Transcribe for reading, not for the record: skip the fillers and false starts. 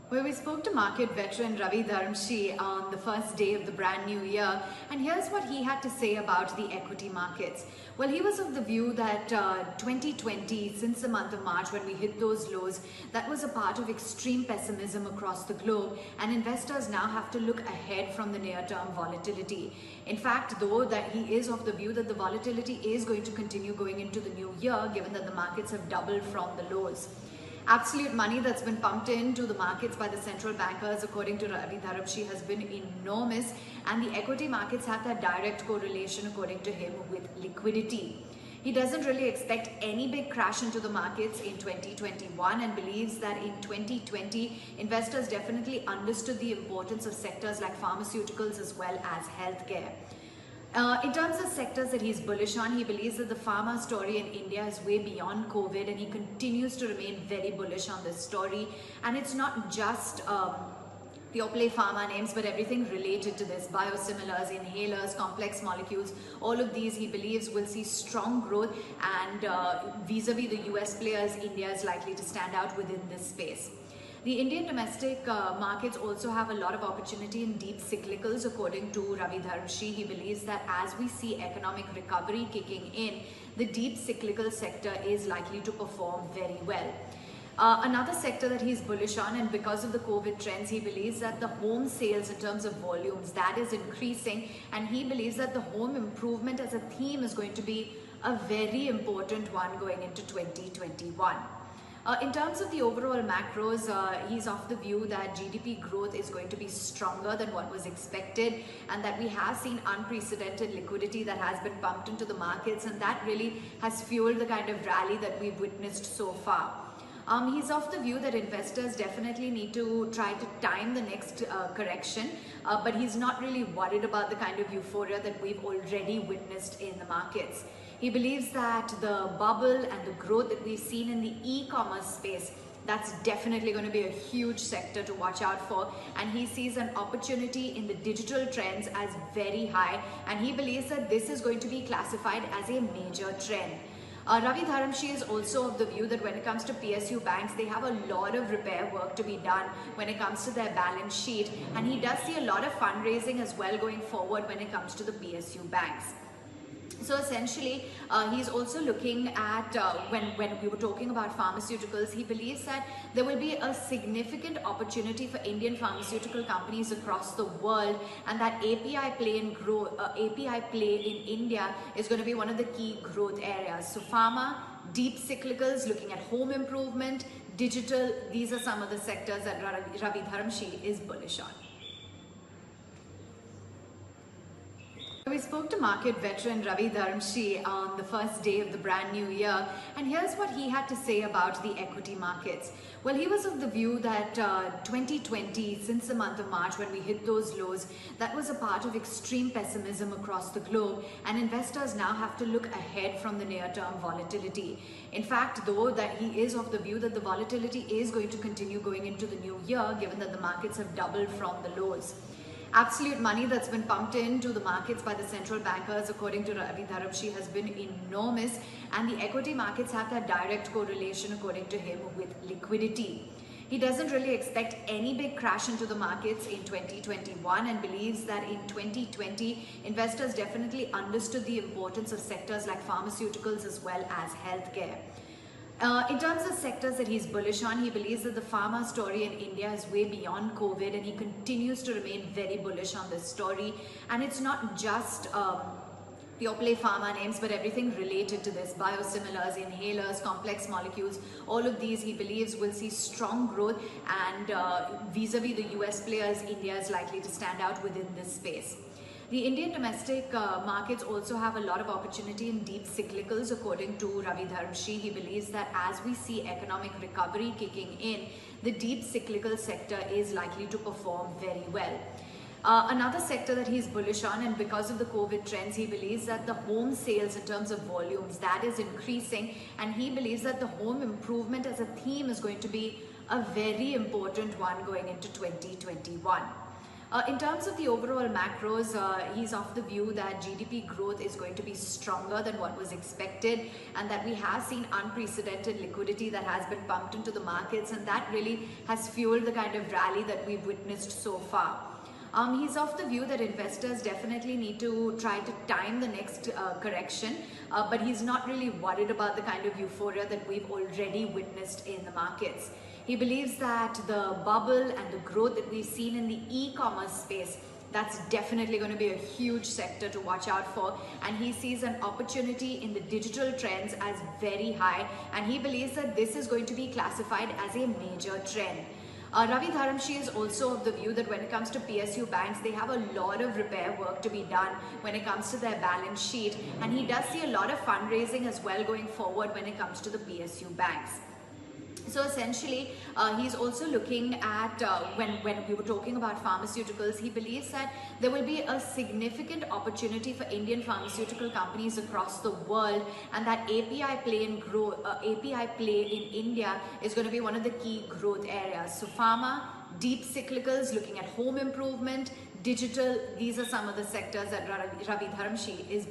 Well, we spoke to market veteran Ravi Dharamshi on the first day of the brand new year, and here's what he had to say about the equity markets. Well, he was of the view that 2020, since the month of March when we hit those lows, that was a part of extreme pessimism across the globe, and investors now have to look ahead from the near-term volatility. In fact, though, that he is of the view that the volatility is going to continue going into the new year, given that the markets have doubled from the lows. Absolute money that's been pumped into the markets by the central bankers, according to Ravi Dharamshi, has been enormous, and the equity markets have that direct correlation, according to him, with liquidity. He doesn't really expect any big crash into the markets in 2021 and believes that in 2020, investors definitely understood the importance of sectors like pharmaceuticals as well as healthcare. In terms of sectors that he's bullish on, he believes that the pharma story in India is way beyond COVID, and he continues to remain very bullish on this story. And it's not just pure play pharma names, but everything related to this: biosimilars, inhalers, complex molecules. All of these, he believes, will see strong growth, and vis-a-vis the US players, India is likely to stand out within this space. The Indian domestic markets also have a lot of opportunity in deep cyclicals, according to Ravi Dharamshi. He believes that as we see economic recovery kicking in, the deep cyclical sector is likely to perform very well. Another sector that he's bullish on, and because of the COVID trends, he believes that the home sales in terms of volumes, that is increasing, and he believes that the home improvement as a theme is going to be a very important one going into 2021. In terms of the overall macros, he's of the view that GDP growth is going to be stronger than what was expected, and that we have seen unprecedented liquidity that has been pumped into the markets, and that really has fueled the kind of rally that we've witnessed so far. He's of the view that investors definitely need to try to time the next correction, but he's not really worried about the kind of euphoria that we've already witnessed in the markets. He believes that the bubble and the growth that we've seen in the e-commerce space, that's definitely going to be a huge sector to watch out for, and he sees an opportunity in the digital trends as very high, and he believes that this is going to be classified as a major trend. Ravi Dharamshi is also of the view that when it comes to PSU banks, they have a lot of repair work to be done when it comes to their balance sheet, and he does see a lot of fundraising as well going forward when it comes to the PSU banks. So essentially, he's also looking at, when we were talking about pharmaceuticals, he believes that there will be a significant opportunity for Indian pharmaceutical companies across the world, and that API play in India is going to be one of the key growth areas. So pharma, deep cyclicals, looking at home improvement, digital, these are some of the sectors that Ravi Dharamshi is bullish on. We spoke to market veteran Ravi Dharamshi on the first day of the brand new year, and here's what he had to say about the equity markets. Well, he was of the view that 2020, since the month of March when we hit those lows, that was a part of extreme pessimism across the globe, and investors now have to look ahead from the near-term volatility. In fact, though, that he is of the view that the volatility is going to continue going into the new year, given that the markets have doubled from the lows. Absolute money that's been pumped into the markets by the central bankers, according to Ravi Dharamshi, has been enormous, and the equity markets have that direct correlation, according to him, with liquidity. He doesn't really expect any big crash into the markets in 2021 and believes that in 2020, investors definitely understood the importance of sectors like pharmaceuticals as well as healthcare. In terms of sectors that he's bullish on, he believes that the pharma story in India is way beyond COVID, and he continues to remain very bullish on this story. And it's not just pure play pharma names, but everything related to this: biosimilars, inhalers, complex molecules. All of these, he believes, will see strong growth, and vis-a-vis the US players, India is likely to stand out within this space. The Indian domestic markets also have a lot of opportunity in deep cyclicals, according to Ravi Dharamshi. He believes that as we see economic recovery kicking in, the deep cyclical sector is likely to perform very well. Another sector that he's bullish on, and because of the COVID trends, he believes that the home sales in terms of volumes, that is increasing, and he believes that the home improvement as a theme is going to be a very important one going into 2021. In terms of the overall macros, he's of the view that GDP growth is going to be stronger than what was expected, and that we have seen unprecedented liquidity that has been pumped into the markets, and that really has fueled the kind of rally that we've witnessed so far. He's of the view that investors definitely need to try to time the next correction, but he's not really worried about the kind of euphoria that we've already witnessed in the markets. He believes that the bubble and the growth that we've seen in the e-commerce space, that's definitely going to be a huge sector to watch out for, and he sees an opportunity in the digital trends as very high, and he believes that this is going to be classified as a major trend. Ravi Dharamshi is also of the view that when it comes to PSU banks, they have a lot of repair work to be done when it comes to their balance sheet, and he does see a lot of fundraising as well going forward when it comes to the PSU banks. So essentially, he's also looking at, when we were talking about pharmaceuticals, he believes that there will be a significant opportunity for Indian pharmaceutical companies across the world, and that API play in India is going to be one of the key growth areas. So pharma, deep cyclicals, looking at home improvement, digital, these are some of the sectors that Ravi Dharamshi is